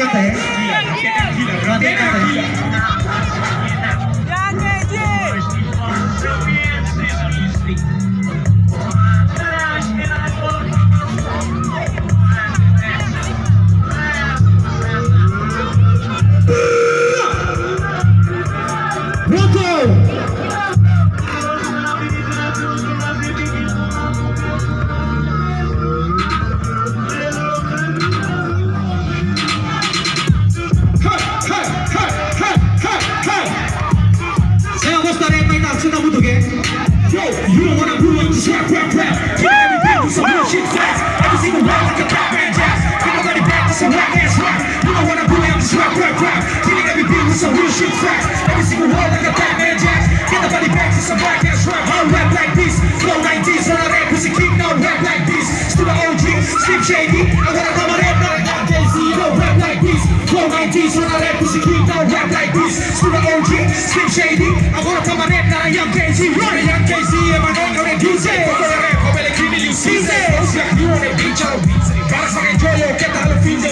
canta ya? Berarti canta ya? You don't wanna do it, just rap, rap, rap. Kill everything with some real shit fast. Every single word like a Batman jazz. Ain't nobody back to some rap ass rap. You don't wanna do it, I'm just rap, rap, rap. Killing everything with some real shit fast. Every single word like a Batman jazz. Ain't nobody back to some rap ass rap. I'll rap like this. Flow 90s, when I rap, pussy king, no rap like this. Still the OG, Slim Shady. I wanna come and rap like Jay-Z, no rap like this. Flow 90s, when I rap, pussy king, no rap like this. Still the OG, Slim Shady. I wanna come and rap like Young Jay-Z, run a Young Jay-Z.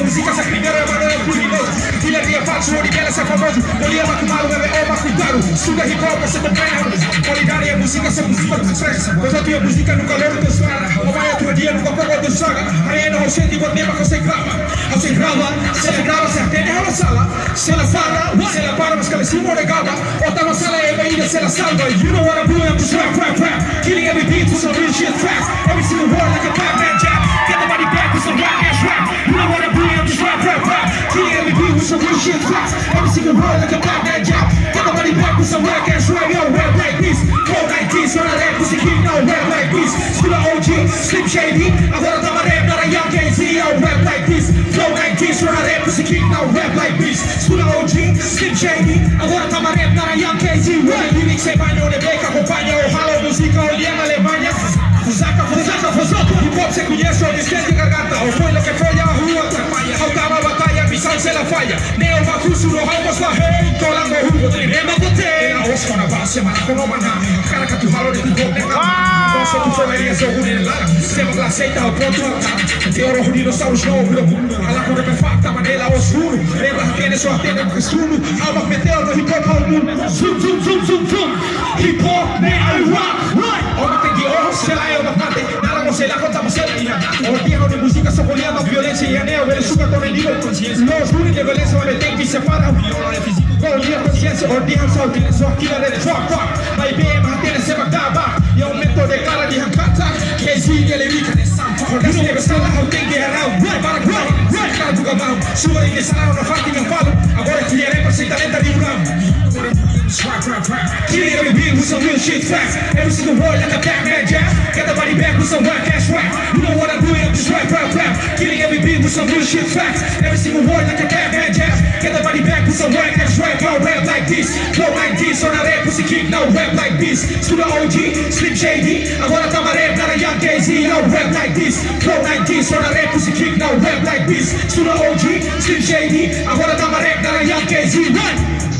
Música sa primeira maneira criminoso. Filharia falso, origala sa famoso. Olha macumalo, bebê, ó, cuidado. Suga hip hop, você não ganha. Qualidade é música, essa música não expressa. Mas a tua música nunca lembra do estrada. Ou vai a tua dia, nunca pegou do saga. Arena, você tem que botar pra você grava. Você grava, você atende a sala. Se ela fala, se ela para, mas que ela se moregava. Ou tá na sala, é ainda se ela salva. You know what I'm doing, I'm just rap, rap, rap. Killing every beat with some real shit fast. Every single word like a Batman jab. Get the body back with some rap ass rap. You know what I'm doing, I'm just rap, rap, rap. Killing every beat with some real shit fast. Every single word like a Batman jab. Get the body back with some rap ass rap. Yo, rap like this. Flow like this, when I rap, pussy keep no rap like this. Still the OG, Slim Shady. Agora tá uma rap, not a Young Jay-Z. Yo, rap like this. Flow like this, when I rap, pussy keep no rap like this. Still the OG, Slim Shady. Agora tá uma rap, not a Young Jay-Z. Rap lyrics, você vai no Nebeca, acompanha o ralo, música, olhando a Alemanha. Fusaca, hip hop você conhece, ou descende garganta. Ou foi lo que foi a rua, atrapalha. Faltava a batalha, missão se ela falha. Neo Bacuso, no Ramos la rei, colando o rubo, tremendo botei. Na osca, na base, maraca, no banana. Cara que tu ralo de tu boca, nossa, tu foi sou ruim lá. Sistema glaceita, ao ponto. Teoro, dinossauros, não, ela cura perfeita, maneira oscuro. Lembra que ele só tem um costume. Alma meteu no hip hop ao mundo. Zoom, zoom, zoom, zoom, zoom. Hip hop, né, I rock, right. Homem tem de ouro, sei lá, eu não matei. Nada, não sei lá, quanta você é. Ordeiro de música, só olhando a violência e anel. Ele suga todo o nível. Não juro de violência, mas tem que separar. Viola é físico, golinha, consciência. Ordeiro, só utiliza, só aquilo, ele rock, rock. Vai bem, manter esse bagaba. E aumento de cara de rancata. Que exige, ele rica de sampa. Ordeiro, ele está lá, eu tenho que errar. Para, vai, cara do gamão. Sua em salaram, não faz ninguém falo. Agora que ele é pra ser talento de um ramo. Killing every beat with some real shit fast. Every single word like a Batman jab. Get the body back with some whack ass rap. You know what I'm doing, I'm just rap, rap, rap. Killing every beat with some real shit fast. Every single word like a Batman jab. Get the body back with some whack ass rap. I'll rap like this, flow like this. On a rap, pussy kick, now rap like this. To the OG, Slim Shady. Agora tá uma rap, not a Young Jay-Z. Now rap like this, flow like this. On a rap, pussy kick, now rap like this. To the OG, Slim Shady. Agora tá uma rap, not a Young Jay-Z. Run!